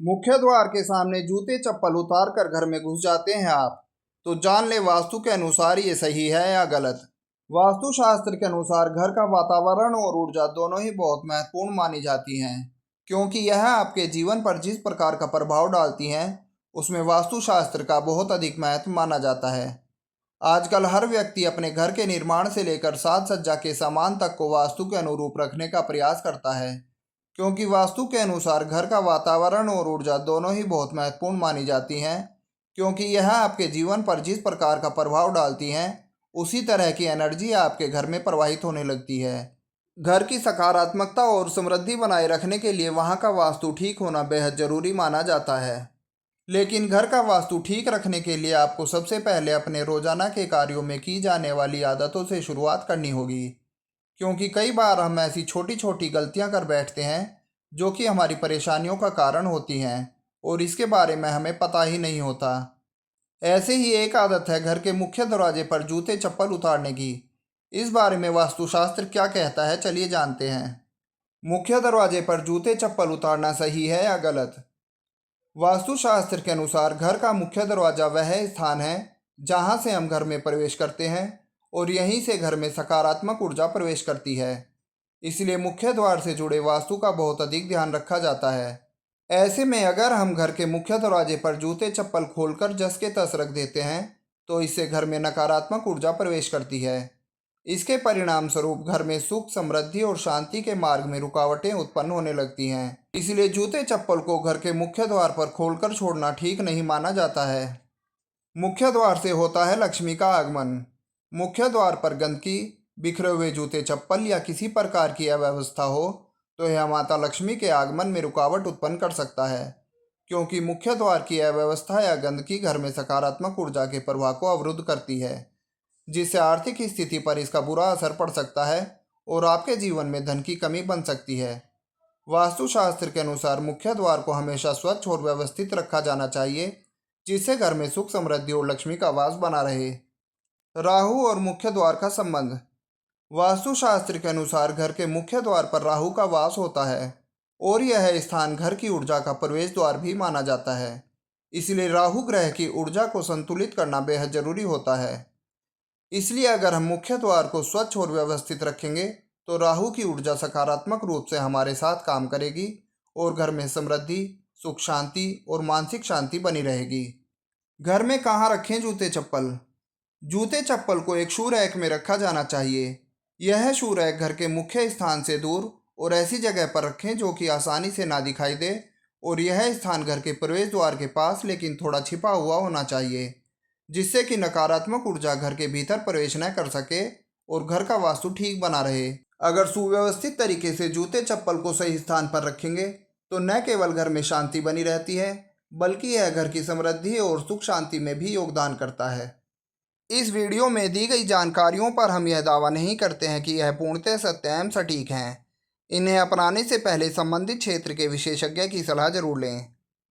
मुख्य द्वार के सामने जूते चप्पल उतार कर घर में घुस जाते हैं आप, तो जान ले वास्तु के अनुसार ये सही है या गलत। वास्तु शास्त्र के अनुसार घर का वातावरण और ऊर्जा दोनों ही बहुत महत्वपूर्ण मानी जाती हैं, क्योंकि यह आपके जीवन पर जिस प्रकार का प्रभाव डालती हैं उसमें वास्तु शास्त्र का बहुत अधिक महत्व माना जाता है। आजकल हर व्यक्ति अपने घर के निर्माण से लेकर साज सज्जा के सामान तक को वास्तु के अनुरूप रखने का प्रयास करता है, क्योंकि वास्तु के अनुसार घर का वातावरण और ऊर्जा दोनों ही बहुत महत्वपूर्ण मानी जाती हैं, क्योंकि यह आपके जीवन पर जिस प्रकार का प्रभाव डालती हैं उसी तरह की एनर्जी आपके घर में प्रवाहित होने लगती है। घर की सकारात्मकता और समृद्धि बनाए रखने के लिए वहाँ का वास्तु ठीक होना बेहद ज़रूरी माना जाता है। लेकिन घर का वास्तु ठीक रखने के लिए आपको सबसे पहले अपने रोजाना के कार्यों में की जाने वाली आदतों से शुरुआत करनी होगी, क्योंकि कई बार हम ऐसी छोटी छोटी गलतियां कर बैठते हैं जो कि हमारी परेशानियों का कारण होती हैं और इसके बारे में हमें पता ही नहीं होता। ऐसे ही एक आदत है घर के मुख्य दरवाजे पर जूते चप्पल उतारने की। इस बारे में वास्तुशास्त्र क्या कहता है, चलिए जानते हैं। मुख्य दरवाजे पर जूते चप्पल उतारना सही है या गलत। वास्तुशास्त्र के अनुसार घर का मुख्य दरवाजा वह स्थान है जहां से हम घर में प्रवेश करते हैं और यहीं से घर में सकारात्मक ऊर्जा प्रवेश करती है। इसलिए मुख्य द्वार से जुड़े वास्तु का बहुत अधिक ध्यान रखा जाता है। ऐसे में अगर हम घर के मुख्य दरवाजे पर जूते चप्पल खोलकर जस के तस रख देते हैं तो इससे घर में नकारात्मक ऊर्जा प्रवेश करती है। इसके परिणाम स्वरूप घर में सुख, समृद्धि और शांति के मार्ग में रुकावटें उत्पन्न होने लगती हैं। इसलिए जूते चप्पल को घर के मुख्य द्वार पर खोलकर छोड़ना ठीक नहीं माना जाता है। मुख्य द्वार से होता है लक्ष्मी का आगमन। मुख्य द्वार पर गंदगी, बिखरे हुए जूते चप्पल या किसी प्रकार की अव्यवस्था हो तो यह माता लक्ष्मी के आगमन में रुकावट उत्पन्न कर सकता है, क्योंकि मुख्य द्वार की अव्यवस्था या गंदगी घर में सकारात्मक ऊर्जा के प्रवाह को अवरुद्ध करती है, जिससे आर्थिक स्थिति पर इसका बुरा असर पड़ सकता है और आपके जीवन में धन की कमी बन सकती है। वास्तुशास्त्र के अनुसार मुख्य द्वार को हमेशा स्वच्छ और व्यवस्थित रखा जाना चाहिए, जिससे घर में सुख, समृद्धि और लक्ष्मी का वास बना रहे। राहु और मुख्य द्वार का संबंध। वास्तुशास्त्र के अनुसार घर के मुख्य द्वार पर राहु का वास होता है और यह स्थान घर की ऊर्जा का प्रवेश द्वार भी माना जाता है। इसलिए राहु ग्रह की ऊर्जा को संतुलित करना बेहद जरूरी होता है। इसलिए अगर हम मुख्य द्वार को स्वच्छ और व्यवस्थित रखेंगे तो राहु की ऊर्जा सकारात्मक रूप से हमारे साथ काम करेगी और घर में समृद्धि, सुख, शांति और मानसिक शांति बनी रहेगी। घर में कहाँ रखें जूते चप्पल। जूते चप्पल को एक शू रैक में रखा जाना चाहिए। यह शू रैक घर के मुख्य स्थान से दूर और ऐसी जगह पर रखें जो कि आसानी से ना दिखाई दे, और यह स्थान घर के प्रवेश द्वार के पास लेकिन थोड़ा छिपा हुआ होना चाहिए, जिससे कि नकारात्मक ऊर्जा घर के भीतर प्रवेश न कर सके और घर का वास्तु ठीक बना रहे। अगर सुव्यवस्थित तरीके से जूते चप्पल को सही स्थान पर रखेंगे तो न केवल घर में शांति बनी रहती है, बल्कि यह घर की समृद्धि और सुख शांति में भी योगदान करता है। इस वीडियो में दी गई जानकारियों पर हम यह दावा नहीं करते हैं कि यह पूर्णतः सत्य एवं सटीक हैं। इन्हें अपनाने से पहले संबंधित क्षेत्र के विशेषज्ञ की सलाह जरूर लें।